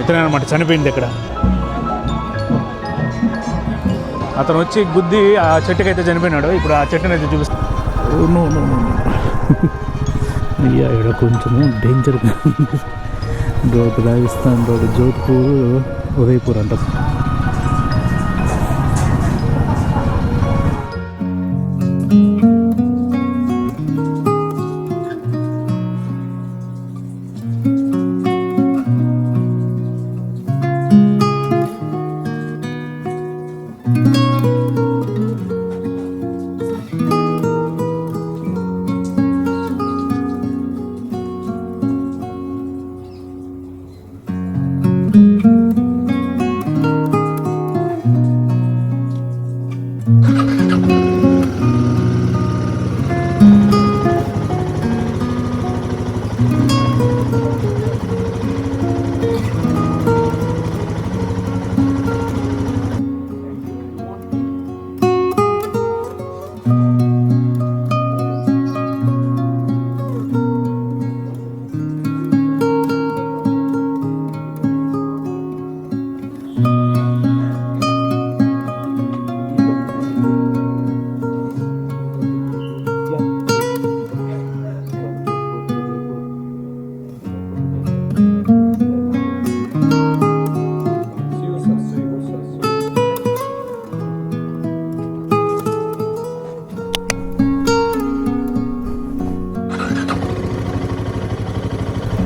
ఇతనే అనమాట చనిపోయింది ఇక్కడ. అతను వచ్చి గుద్ది ఆ చెట్టుకైతే చనిపోయినాడు. ఇప్పుడు ఆ చెట్టుని అయితే చూపిస్తాను. అయ్యా ఇక్కడ కొంచెము డేంజర్గా రోడ్డు రాజస్థాన్ రోడ్డు జోధ్పూర్ ఉదయపూర్ అంట.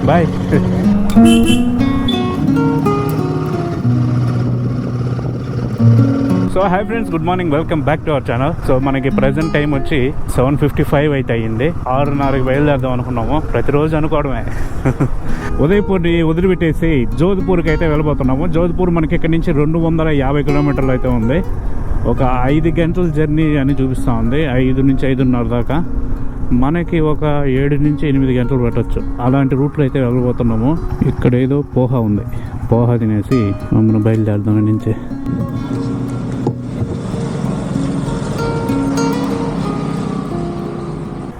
Bye. So hi friends, good morning, welcome back to our channel. So మనకి ప్రజెంట్ టైం వచ్చి 7:55 అయితే అయ్యింది. 6:30కి బయలుదేరదాం అనుకున్నాము. ప్రతిరోజు అనుకోవడమే. ఉదయపూర్ని వదిలిపెట్టేసి జోధ్పూర్కి అయితే వెళ్ళిపోతున్నాము. జోధ్పూర్ మనకి ఇక్కడ నుంచి 250 కిలోమీటర్లు అయితే ఉంది. ఒక 5 గంటల జర్నీ అని చూపిస్తూ ఉంది. 5 నుంచి 5:30 దాకా. మనకి ఒక 7 నుంచి 8 గంటలు పట్టవచ్చు. అలాంటి రూట్లో అయితే వెళ్ళిపోతున్నాము. ఇక్కడ ఏదో పోహా ఉంది. పోహా తినేసి మనం బయలుదేరదాం నుంచి.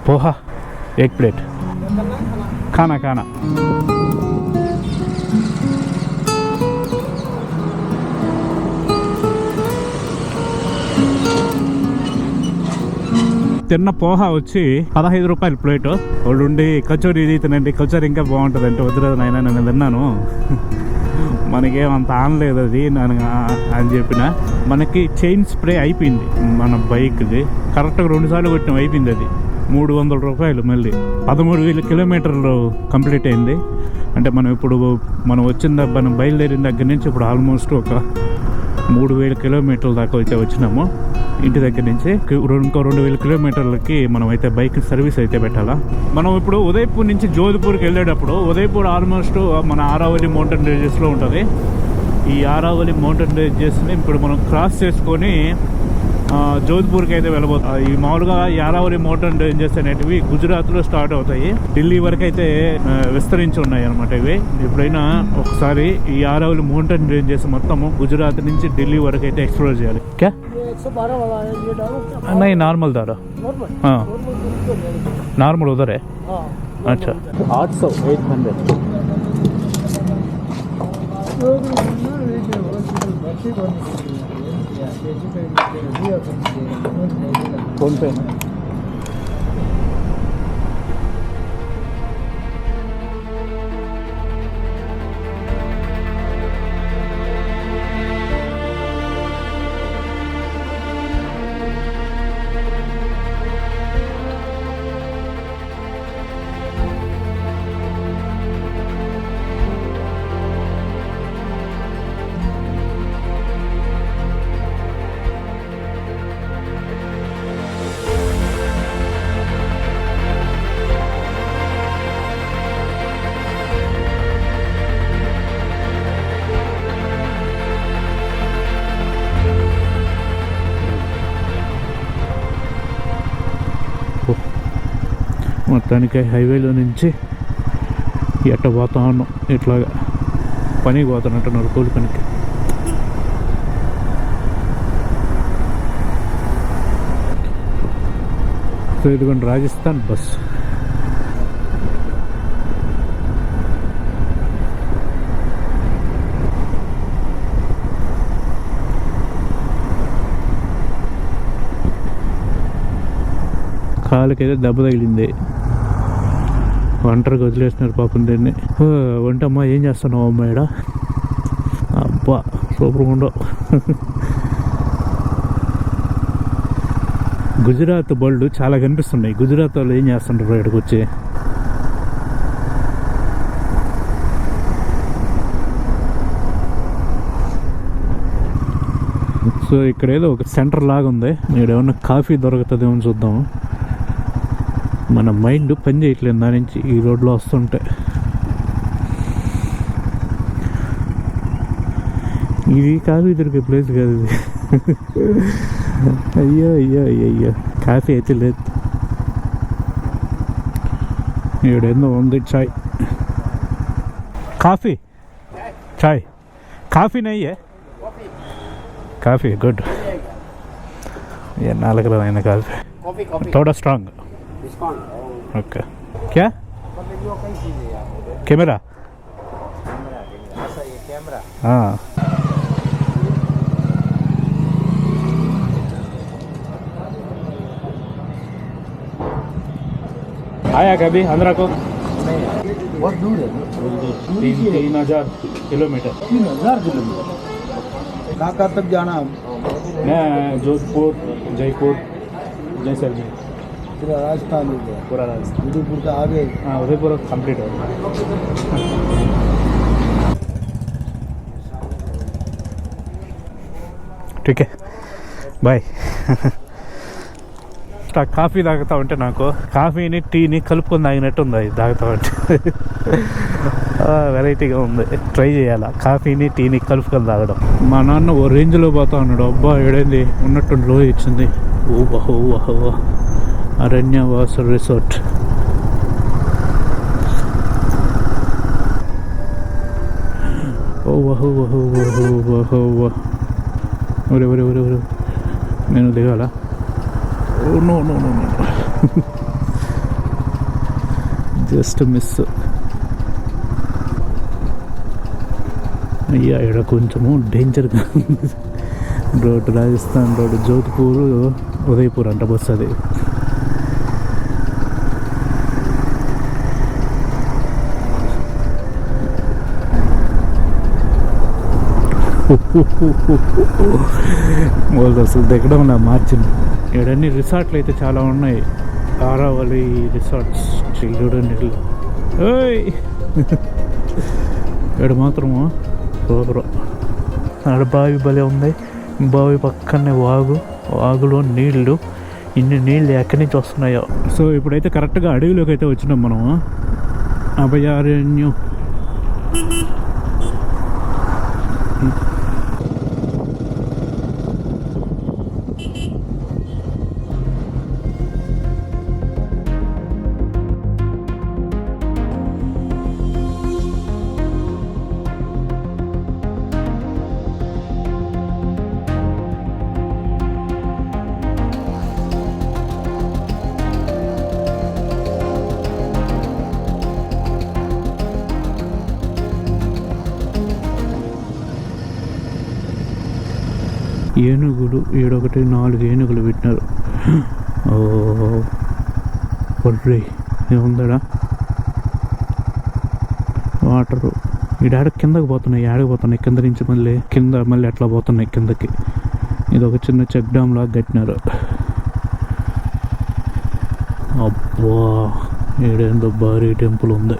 పోహా एक प्लेट खाना खाना. తిన్న పోహా వచ్చి 15 రూపాయలు ప్లేటు. వాళ్ళు ఉండి కచోరీ ఇది తినండి, కచోరీ ఇంకా బాగుంటుంది అంటే వద్దులేదు నాయన, నేను తిన్నాను, మనకేమంత ఆనలేదు అది అని చెప్పిన. మనకి చైన్ స్ప్రే అయిపోయింది మన బైక్ది. కరెక్ట్గా 2 సార్లు కొట్టినాం, అయిపోయింది అది. 300 రూపాయలు. మళ్ళీ 13,000 కిలోమీటర్లు కంప్లీట్ అయింది. అంటే మనం మనం బయలుదేరిన దగ్గర నుంచి ఇప్పుడు ఆల్మోస్ట్ ఒక 3,000 కిలోమీటర్ల దాకా అయితే వచ్చినాము. ఇంటి దగ్గర నుంచి ఇంకో 2,000 కిలోమీటర్లకి మనం అయితే బైక్ సర్వీస్ అయితే పెట్టాలా. మనం ఇప్పుడు ఉదయపూర్ నుంచి జోధ్పూర్కి వెళ్ళేటప్పుడు, ఉదయపూర్ ఆల్మోస్ట్ మన ఆరావళి మౌంటైన్ రేంజెస్లో ఉంటుంది. ఈ ఆరావళి మౌంటైన్ రేంజెస్ని ఇప్పుడు మనం క్రాస్ చేసుకొని జోధ్పూర్కి అయితే వెళ్ళబోతాం. ఈ మామూలుగా ఆరావళి మౌంటైన్ రేంజెస్ అనేటివి గుజరాత్లో స్టార్ట్ అవుతాయి, ఢిల్లీ వరకు అయితే విస్తరించి ఉన్నాయి అనమాట. ఇవి ఎప్పుడైనా ఒకసారి ఈ ఆరావళి మౌంటైన్ రేంజెస్ మొత్తము గుజరాత్ నుంచి ఢిల్లీ వరకు అయితే ఎక్స్ప్లోర్ చేయాలి. క్యా 112 वाला है ये डालो। नहीं नॉर्मल दादा। हाँ नॉर्मल उधर है। अच्छा 800 800 फोन पे మొత్తానికి హైవేలో నుంచి ఎట్ట పోతా ఉన్నాం. ఇట్లాగా పనికి పోతానంటున్నారు, కూలి పనికి. సో ఇదిగోండి రాజస్థాన్ బస్. కాలుకైతే దెబ్బ తగిలింది, ఒంటరికి వదిలేసినారు పాపం దీన్ని. వంటమ్మా ఏం చేస్తున్నావు అమ్మ ఈడ? అబ్బా సూపర్గా ఉండవు. గుజరాత్ బళ్ళు చాలా కనిపిస్తున్నాయి. గుజరాత్ వాళ్ళు ఏం చేస్తుంటారు ఇక్కడికి వచ్చి? సో ఇక్కడ ఏదో ఒక సెంటర్ లాగా ఉంది. ఇక్కడ ఏమన్నా కాఫీ దొరుకుతుందేమో చూద్దాము. మన మైండ్ పని చేయట్లేదు దాని నుంచి ఈ రోడ్లో వస్తుంటే. ఇది కాఫీ దొరికే ప్లేస్ కాదు ఇది. అయ్యో అయ్యో అయ్యో అయ్యో, కాఫీ అయితే లేదు. ఈడేందో ఉంది చాయ్. కాఫీ చాయ్ కాఫీ నయ్యే కాఫీ గుడ్. ये 4 రకమైన కాఫీ थोड़ा स्ट्रांग. ओके क्या कैमरा? हाँ आया कभी आंध्रा को? बहुत दूर है, 3,000 किलोमीटर. 3,000 किलोमीटर. कहाँ तक जाना? मैं जोधपुर, जयपुर, जैसलमेर, पूरा राजस्थान हो गया. पूरा राजस्थान. उदयपुर का आगे. हाँ उदयपुर कंप्लीट हो गया. ठीक है బాయ్. కాఫీ తాగుతా ఉంటే నాకు కాఫీని టీని కలుపుకొని తాగినట్టు ఉంది. అది తాగుతా ఉంటే వెరైటీగా ఉంది. ట్రై చేయాలా కాఫీని టీని కలుపుకొని తాగడం. మా నాన్న ఓ రేంజ్లో పోతా ఉన్నాడు. అబ్బా ఏడైంది ఉన్నట్టు లో ఇచ్చింది. ఓహో అరణ్యవాస రిసార్ట్. ఒరే నేను దిగాల? No just miss. అయ్యా ఇక్కడ కొంచెము డేంజర్గా రోడ్. రాజస్థాన్ రోడ్, జోధ్పూర్ ఉదయపూర్ అంట బస్సు అది. వాళ్ళు అసలు దిగడం నా మార్జిన్. ఇక్కడన్నీ రిసార్ట్లు అయితే చాలా ఉన్నాయి. ఆరావళి రిసార్ట్స్, చిల్లుడు నీళ్ళు. ఇక్కడ మాత్రము సూపర్. ఆడ బావి భలే ఉంది. బావి పక్కనే వాగులో నీళ్లు. ఇన్ని నీళ్ళు ఎక్కడి నుంచి వస్తున్నాయో. సో ఇప్పుడైతే కరెక్ట్గా అడవిలోకి అయితే వచ్చినాం మనము. అభయారణ్యం. ఏనుగులు ఈడొకటి 4 ఏనుగులు పెట్టినారు. ఒర్రే ఏముందడా వాటరు. ఈడాడ కిందకి పోతున్నాయి. ఆడకపోతున్నాయి కింద నుంచి మళ్ళీ ఎట్లా పోతున్నాయి కిందకి. ఇది ఒక చిన్న చెక్ డ్యామ్ లాగా కట్టినారు. అబ్బా ఈడేందో భారీ టెంపుల్ ఉంది.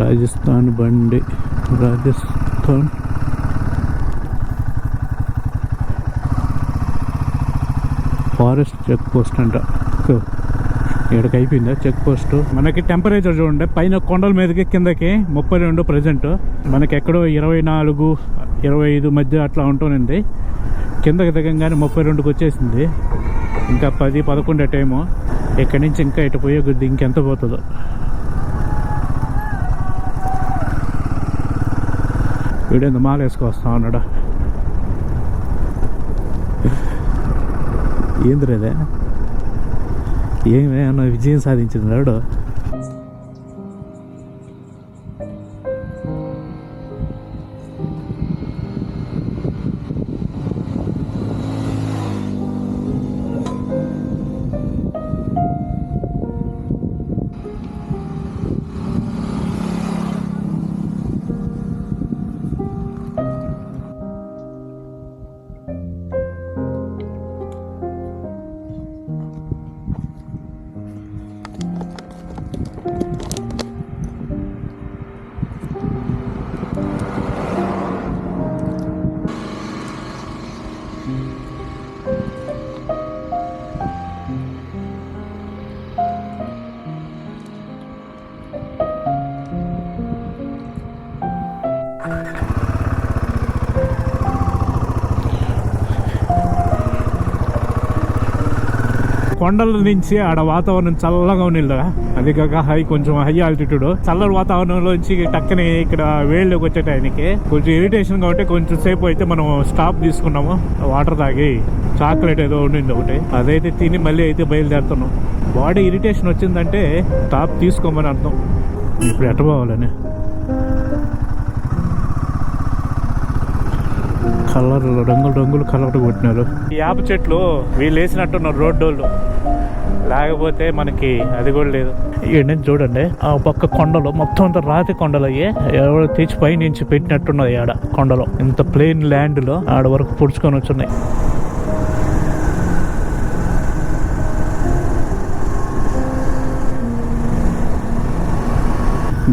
రాజస్థాన్ బండి. రాజస్థాన్ ఫారెస్ట్ చెక్ పోస్ట్ అంట. ఇక్కడికి అయిపోయిందా చెక్ పోస్ట్? మనకి టెంపరేచర్ చూడండి, పైన కొండల మీదకి కిందకి 32 ప్రజెంట్. మనకి ఎక్కడో 24, 25 మధ్య అట్లా ఉంటుంది. కిందకి దిగంగానే 32కి వచ్చేసింది. ఇంకా 10, 11 టైము. ఇక్కడి నుంచి ఇంకా ఇటు పోయే కొద్ది ఇంకెంత పోతుందో. వీడేందో మాల వేసుకొస్తా ఉన్నాడా? ఏంది రేదే ఏమేమన్నా విజయం సాధించింది రాడు. కొండల నుంచి ఆడ వాతావరణం చల్లగా ఉన్నిల్లా, అది కాక కొంచెం హై ఆల్టిట్యూడ్. చల్లని వాతావరణంలోంచి టక్కని ఇక్కడ వేళ్ళకి వచ్చే టైంకి కొంచెం ఇరిటేషన్ గా ఉంటే కొంచెం సేపు అయితే మనం స్టాప్ తీసుకున్నాము, వాటర్ తాగి చాక్లెట్ ఏదో ఉండింది ఒకటి, అదైతే తిని మళ్ళీ అయితే బయలుదేరుతున్నాం. బాడీ ఇరిటేషన్ వచ్చిందంటే స్టాప్ తీసుకోమని అర్థం. ఇప్పుడు ఎట్ట పోవాలని కలర్ రంగులు కలర్ కొట్టినారు. ఈ యాప చెట్లు వీళ్ళు వేసినట్టున్నారు రోడ్డోళ్ళు, లేకపోతే మనకి అది కూడా లేదు. ఏంటంటే చూడండి, ఆ పక్క కొండలు మొత్తం అంతా రాతి కొండలు అయ్యి ఎవరో తెచ్చి పై నుంచి పెట్టినట్టున్నది. ఆడ కొండలో ఇంత ప్లెయిన్ ల్యాండ్ లో ఆడ వరకు పుడుచుకొని వచ్చున్నాయి.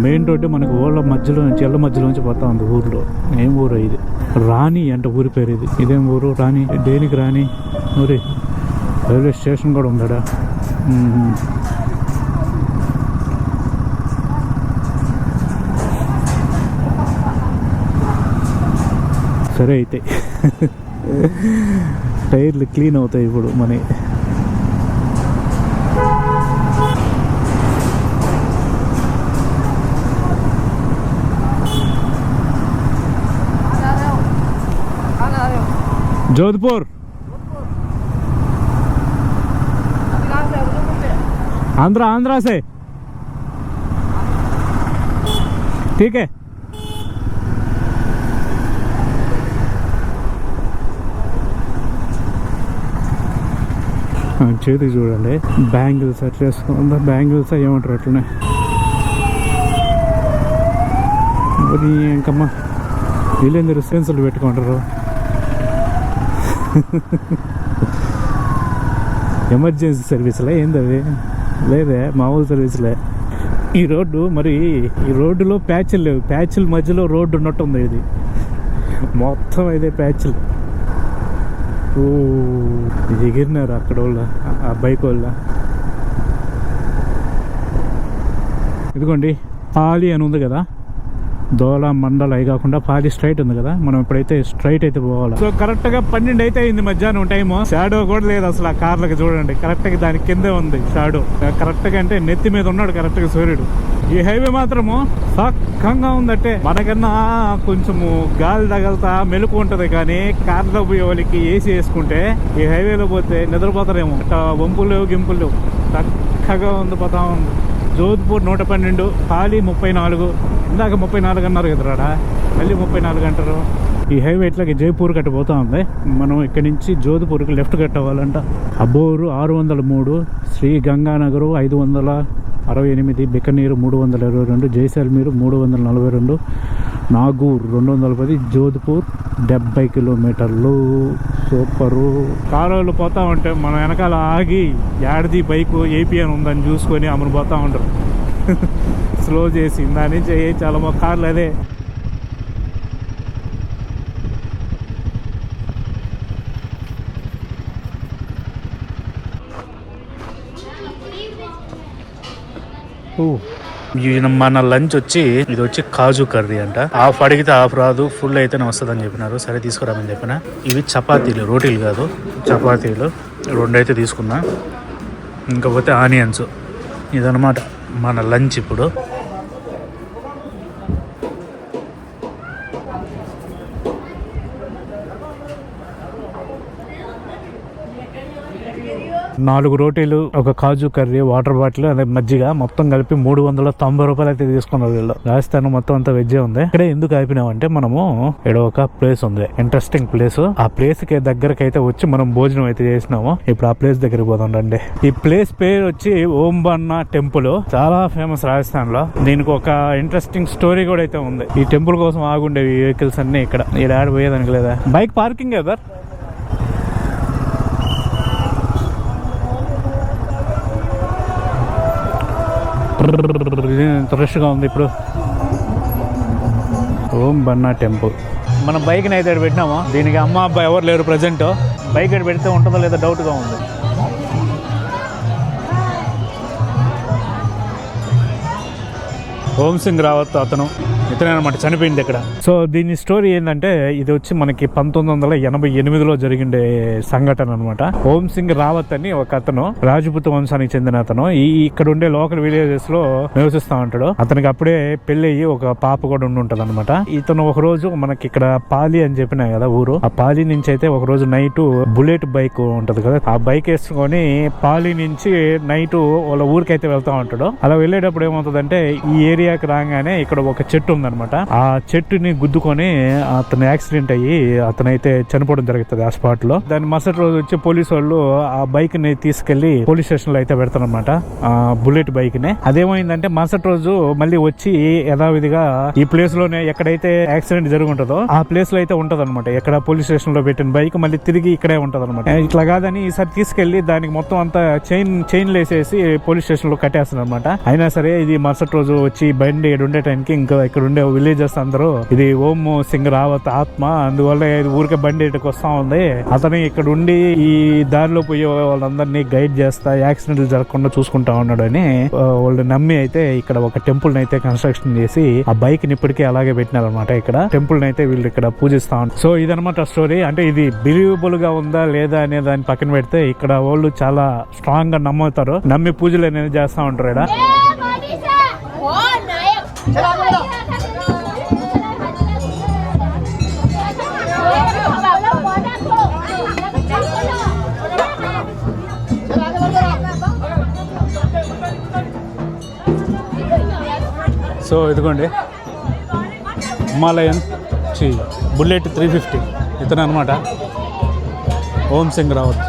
మెయిన్ రోడ్డు మనకు ఊళ్ళ మధ్యలో నుంచి ఎళ్ళ మధ్యలో నుంచి పోతా ఉంది. ఊర్లో ఏం ఊరు ఇది? రాణి అంటే ఊరి పేరు ఇది. ఇదేం ఊరు? రాణి. దేనికి రాణి? ఊరి రైల్వే స్టేషన్ కూడా ఉందా? సరే అయితే టైర్లు క్లీన్ అవుతాయి ఇప్పుడు మన. जोधपुर आंध्रा से ठीक है. చేతికి చూడండి బ్యాంగిల్స్ అట్లా వేసుకుందా. బ్యాంగిల్స్ ఏమంటారు అట్లనే. మరి ఇంకమ్మా వీళ్ళేందరూ సెన్సులు పెట్టుకుంటారు. ఎమర్జెన్సీ సర్వీసులే ఏంది అవి? లేదే మామూలు సర్వీసులే. ఈ రోడ్డు మరి ఈ రోడ్డులో ప్యాచ్లు లేవు, ప్యాచ్ల మధ్యలో రోడ్డు ఉన్నట్టుంది. ఇది మొత్తం ఇదే ప్యాచ్లు. ఓ ఎగిరినారు అక్కడ వాళ్ళ, ఆ బైక్ వాళ్ళ. ఇదిగోండి పాలి అని ఉంది కదా, దోళ మండల అవి కాకుండా పాలి స్ట్రైట్ ఉంది కదా, మనం ఇప్పుడైతే స్ట్రైట్ అయితే పోవాలి. సో కరెక్ట్ గా 12 అయితే అయింది మధ్యాహ్నం టైము. షాడో కూడా లేదు అసలు ఆ కార్లకి. చూడండి కరెక్ట్ గా దాని కిందే ఉంది షాడో. కరెక్ట్ గా అంటే నెత్తి మీద ఉన్నాడు కరెక్ట్ గా సూర్యుడు. ఈ హైవే మాత్రము సక్కంగా ఉందంటే మనకన్నా కొంచెము గాలి తగలుతా మెలుపు ఉంటది. కానీ కార్లో పోయే వాళ్ళకి ఏసీ వేసుకుంటే ఈ హైవేలో పోతే నిద్రపోతారేమో. వంపులు లేవు గింపులు లేవు, చక్కగా ఉంది, పోతా ఉంది. జోధ్పూర్ 112, పాలి 34. ఇందాక 34 అన్నారు కదరాడా, మళ్ళీ 34 అంటారు. ఈ హైవే ఇట్లాగే జైపూర్ కట్ట పోతా ఉంది. మనం ఇక్కడి నుంచి జోధ్పూర్కి లెఫ్ట్ కట్ అవ్వాలంట. అబోరు 603, శ్రీ గంగానగరు 568, బికనీరు 322, జైసల్మీర్ 342, నాగూర్ 210, జోధ్పూర్ 70 కిలోమీటర్లు. సూపరు. కారోళ్ళు పోతా ఉంటే మనం వెనకాల ఆగి యాడిది బైక్ ఏపీ అని ఉందని చూసుకొని అమలు పోతా ఉంటారు. స్లో చేసి దాని నుంచి చాలా మా కార్లు అదే. మన లంచ్ వచ్చి ఇది వచ్చి కాజు కర్రీ అంట. హాఫ్ అడిగితే హాఫ్ రాదు, ఫుల్ అయితేనే వస్తుందని చెప్పినారు. సరే తీసుకురామని చెప్పిన. ఇవి చపాతీలు, రోటీలు కాదు చపాతీలు. 2 అయితే తీసుకున్నా. ఇంకపోతే ఆనియన్స్. ఇదనమాట మన లంచ్ ఇప్పుడు. 4 రోటీలు, ఒక కాజు కర్రీ, వాటర్ బాటిల్, అదే మజ్జిగ మొత్తం కలిపి 390 రూపాయలు అయితే తీసుకున్నారు వీళ్ళు. రాజస్థాన్ మొత్తం అంతా వెజ్ ఉంది. ఇక్కడ ఎందుకు ఆపినామంటే మనము ఇక్కడ ఒక ప్లేస్ ఉంది, ఇంట్రెస్టింగ్ ప్లేస్. ఆ ప్లేస్ కి దగ్గరకి అయితే వచ్చి మనం భోజనం అయితే చేసినాము. ఇప్పుడు ఆ ప్లేస్ దగ్గరికి పోదాం రండి. ఈ ప్లేస్ పేరు వచ్చి ఓం బన్నా టెంపుల్. చాలా ఫేమస్ రాజస్థాన్ లో. దీనికి ఒక ఇంట్రెస్టింగ్ స్టోరీ కూడా అయితే ఉంది. ఈ టెంపుల్ కోసం ఆగుండే వెహికల్స్ అన్ని ఇక్కడ ఆడ పోయేదానికి లేదా. బైక్ పార్కింగ్ కదా రష్ గా ఉంది ఇప్పుడు. ఓం బన్నా టెంపుల్. మనం బైక్ని అయితే పెట్టినాము. దీనికి అమ్మ అబ్బాయి ఎవరు లేరు ప్రజెంట్. బైక్ అయితే పెడితే ఉంటుందో లేదో డౌట్గా ఉంది. ఓం సింగ్ రావత్ అతను ఇతనే అనమాట చనిపోయింది ఇక్కడ. సో దీని స్టోరీ ఏంటంటే ఇది వచ్చి మనకి 1988లో జరిగిండే సంఘటన అనమాట. ఓం సింగ్ రావత్ అని ఒక అతను రాజపుత్ వంశానికి చెందిన అతను. ఇక్కడ ఉండే లోకల్ విలేజెస్ లో నివసిస్తా ఉంటాడు. అతనికి అప్పుడే పెళ్లి అయ్యి ఒక పాప కూడా ఉంటది అనమాట. ఇతను ఒక రోజు మనకి ఇక్కడ పాలి అని చెప్పినా కదా ఊరు, ఆ పాలి నుంచి అయితే ఒక రోజు నైట్ బుల్లెట్ బైక్ ఉంటది కదా, ఆ బైక్ వేసుకొని పాలి నుంచి నైట్ వాళ్ళ ఊరికి అయితే వెళ్తా ఉంటాడు. అలా వెళ్ళేటప్పుడు ఏమవుతుందంటే ఈ ఏరియాకి రాగానే ఇక్కడ ఒక చెట్టు ఉందన్నమాట. ఆ చెట్టుని గుద్దుకొని అతను యాక్సిడెంట్ అయ్యి అతనైతే చనిపోవడం జరుగుతుంది ఆ స్పాట్ లో. దాని మరుసటి రోజు వచ్చి పోలీసు వాళ్ళు ఆ బైక్ ని తీసుకెళ్లి పోలీస్ స్టేషన్ లో అయితే పెడతారనమాట, ఆ బుల్లెట్ బైక్ ని. అదేమైందంటే మరుసటి రోజు మళ్ళీ వచ్చి యథావిధిగా ఈ ప్లేస్ లోనే ఎక్కడైతే యాక్సిడెంట్ జరుగుంటుందో ఆ ప్లేస్ లో అయితే ఉంటది అనమాట. ఎక్కడ పోలీస్ స్టేషన్ లో పెట్టిన బైక్ మళ్ళీ తిరిగి ఇక్కడే ఉంటది అనమాట. ఇట్లా కాదని ఈసారి తీసుకెళ్లి దానికి మొత్తం అంతా చైన్ లేసేసి పోలీస్ స్టేషన్ లో కట్టేస్తారు అనమాట. అయినా సరే ఇది మరుసటి రోజు వచ్చి బండి ఉండే టైంకి ఇంకా ఇక్కడ ఉండే విలేజెస్ అందరూ ఇది ఓం సింగ్ రావత్ ఆత్మ, అందువల్ల ఊరికే బండి ఇటుకు వస్తా ఉంది, అతను ఇక్కడ ఉండి ఈ దారిలో పోయే వాళ్ళందరినీ గైడ్ చేస్తా యాక్సిడెంట్లు జరగకుండా చూసుకుంటా ఉన్నాడు అని వాళ్ళు నమ్మి అయితే ఇక్కడ ఒక టెంపుల్ అయితే కన్స్ట్రక్షన్ చేసి ఆ బైక్ ని ఇప్పటికే అలాగే పెట్టినారనమాట. ఇక్కడ టెంపుల్ అయితే వీళ్ళు ఇక్కడ పూజిస్తా ఉంటారు. సో ఇదనమాట స్టోరీ. అంటే ఇది బిలీవబుల్ గా ఉందా లేదా అనే దాన్ని పక్కన పెడితే ఇక్కడ వాళ్ళు చాలా స్ట్రాంగ్ గా నమ్ముతారు, నమ్మి పూజలు అనేది చేస్తా ఉంటారు ఇక్కడ. సో ఇదిగోండి హిమాలయన్ బుల్లెట్ 350 ఇతను అనమాట ఓం సింగ్ రావత్.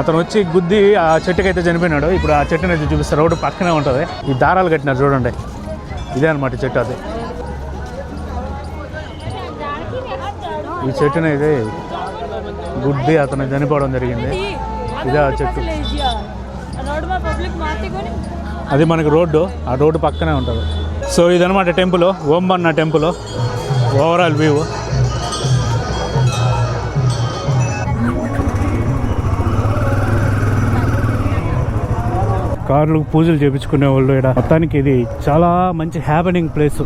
అతను వచ్చి గుద్ది ఆ చెట్టుకి అయితే చనిపోయినాడు. ఇప్పుడు ఆ చెట్టుని అయితే చూపిస్తారు, రోడ్డు పక్కనే ఉంటుంది. ఈ దారాలు కట్టినారు చూడండి, ఇదే అనమాట చెట్టు. అది ఈ చెట్టుని అయితే గుద్ది అతను చనిపోవడం జరిగింది. ఇదే ఆ చెట్టు. అది మనకి రోడ్డు, ఆ రోడ్డు పక్కనే ఉంటుంది. సో ఇదనమాట టెంపుల్, ఓం బన్నా టెంపుల్ ఓవరాల్ వ్యూ. కార్లు పూజలు చేయించుకునే వాళ్ళు ఇక్కడ. మొత్తానికి ఇది చాలా మంచి హ్యాపెనింగ్ ప్లేస్.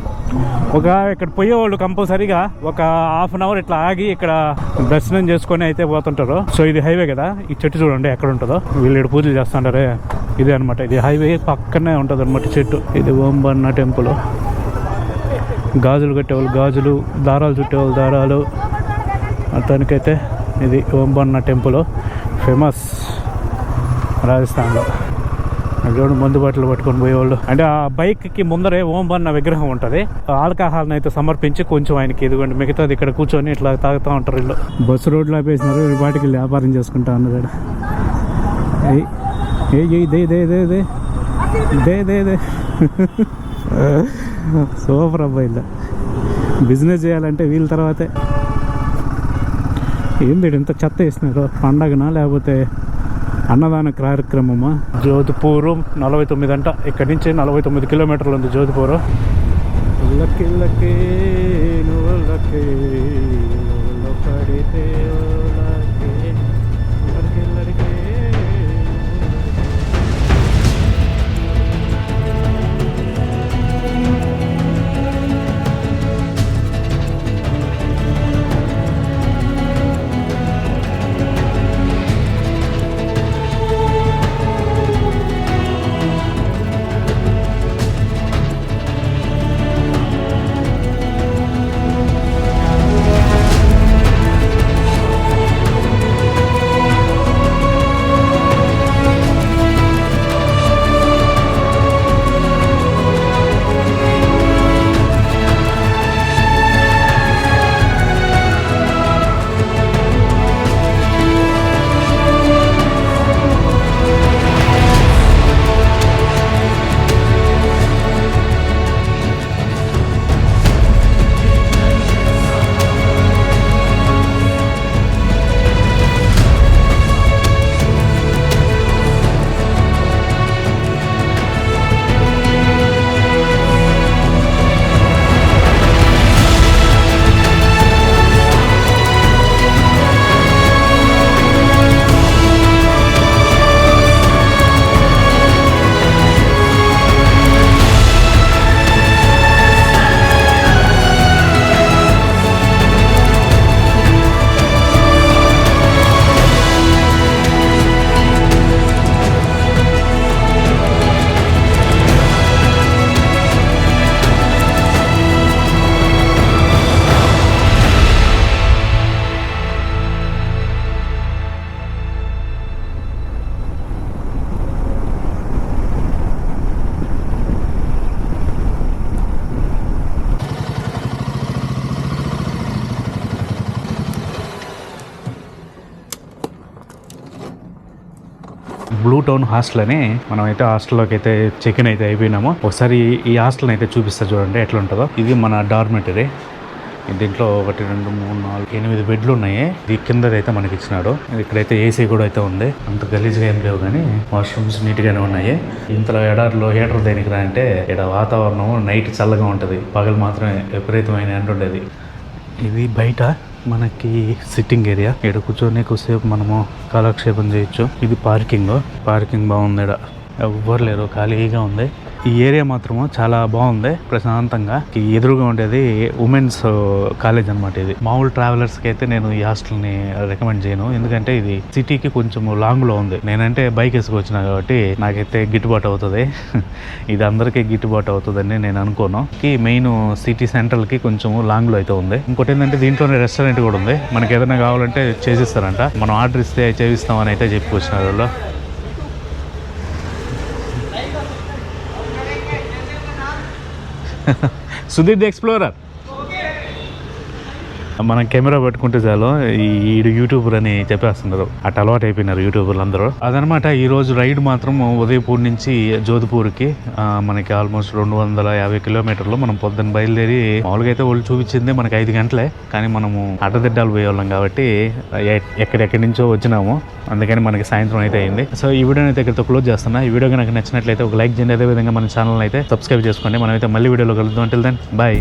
ఇక్కడ పోయేవాళ్ళు కంపల్సరీగా ఒక హాఫ్ అన్ అవర్ ఇట్లా ఆగి ఇక్కడ దర్శనం చేసుకొని అయితే పోతుంటారు. సో ఇది హైవే కదా, ఈ చెట్టు చూడండి ఎక్కడ ఉంటుందో. వీళ్ళు ఇక్కడ పూజలు చేస్తుంటారే, ఇదే అనమాట. ఇది హైవే పక్కనే ఉంటుంది అనమాట చెట్టు. ఇది ఓం బన్నా టెంపుల్. గాజులు కట్టేవాళ్ళు గాజులు, దారాలు చుట్టేవాళ్ళు దారాలు. మొత్తానికైతే ఇది ఓం బన్నా టెంపుల్ ఫేమస్ రాజస్థాన్లో. చూడండి మందు బాటలు పట్టుకొని పోయేవాళ్ళు. అంటే ఆ బైక్ కి ముందరే ఓం బన్నా విగ్రహం ఉంటుంది. ఆల్కహాల్ని అయితే సమర్పించి కొంచెం ఆయనకి ఇదిగోండి మిగతాది ఇక్కడ కూర్చొని ఇట్లా తాగుతూ ఉంటారు వీళ్ళు. బస్సు రోడ్లు ఆపేసినారు, వాటికి వ్యాపారం చేసుకుంటా ఉన్నారు. సూపర్ అబ్బాయి, బిజినెస్ చేయాలంటే వీళ్ళ తర్వాతే. ఏంది ఇంత చెత్త వేసినారు, పండగనా లేకపోతే అన్నదాన కార్యక్రమమా? జోధ్పూర్ 49 అంట, ఇక్కడి నుంచి 49 కిలోమీటర్లు ఉంది జోధ్పూర్. బ్లూ టౌన్ హాస్టల్ అని మనం అయితే హాస్టల్లోకి అయితే చెక్ ఇన్ అయితే అయిపోయినాము. ఒకసారి ఈ హాస్టల్ అయితే చూపిస్తా చూడండి ఎట్లా ఉంటుందో. ఇది మన డార్మెటరీ. దీంట్లో 1 2 3 4 8 బెడ్లు ఉన్నాయి. ఇది కిందదైతే మనకి ఇచ్చినాడు. ఇక్కడైతే ఏసీ కూడా అయితే ఉంది. అంత గలీజ్గా ఏం లేవు కానీ వాష్రూమ్స్ నీట్గానే ఉన్నాయి. ఇంతలో ఎడారిలో హీటర్ దేనికి రా అంటే ఇక్కడ వాతావరణం నైట్ చల్లగా ఉంటుంది, పగలు మాత్రమే విపరీతమైన ఎండ ఉండేది. ఇది బయట మనకి సిట్టింగ్ ఏరియా. ఇక్కడ కూర్చొని కొద్దిసేపు మనము కాలక్షేపం చేయొచ్చు. ఇది పార్కింగ్ బాగుంది. ఇక్కడ ఎవ్వరు లేరు, ఖాళీగా ఉంది. ఈ ఏరియా మాత్రము చాలా బాగుంది, ప్రశాంతంగా. ఈ ఎదురుగా ఉండేది ఉమెన్స్ కాలేజ్ అనమాట. ఇది మామూలు ట్రావెలర్స్కి అయితే నేను ఈ హాస్టల్ని రికమెండ్ చేయను, ఎందుకంటే ఇది సిటీకి కొంచెం లాంగ్లో ఉంది. నేనంటే బైక్ వేసుకొచ్చినా కాబట్టి నాకైతే గిట్టుబాటు అవుతుంది. ఇది అందరికీ గిట్టుబాటు అవుతుందని నేను అనుకోను. మెయిన్ సిటీ సెంట్రల్కి కొంచెం లాంగ్లో అయితే ఉంది. ఇంకోటి ఏంటంటే దీంట్లోనే రెస్టారెంట్ కూడా ఉంది. మనకి ఏదైనా కావాలంటే చేసిస్తారంట, మనం ఆర్డర్ ఇస్తే చేపిస్తామని అయితే చెప్పుకొచ్చినారు వాళ్ళు. Sudheer the explorer. మనం కెమెరా పెట్టుకుంటే చాలు ఈ యూట్యూబర్ అని చెప్పేస్తున్నారు. అటు అలవాటు అయిపోయినారు యూట్యూబర్లు అందరూ. అదనమాట ఈ రోజు రైడ్ మాత్రం ఉదయపూర్ నుంచి జోధ్పూర్కి మనకి ఆల్మోస్ట్ 250 కిలోమీటర్లు. మనం పొద్దున్న బయలుదేరి మామూలుగా అయితే వాళ్ళు చూపించింది మనకి 5 గంటలే, కానీ మనము అడ్డదిడ్డాలు పోయేవాళ్ళం కాబట్టి ఎక్కడెక్కడి నుంచో వచ్చినాము, అందుకని మనకి సాయంత్రం అయితే అయింది. సో ఈ వీడియోని అయితే ఇక్కడితో క్లోజ్ చేస్తున్నా. ఈ వీడియో కనుక నచ్చినట్లయితే ఒక లైక్ చేయండి, అదేవిధంగా మన ఛానల్ అయితే సబ్స్క్రైబ్ చేసుకోండి. మనమైతే మళ్ళీ వీడియోలో కలుద్దాం. Until then bye.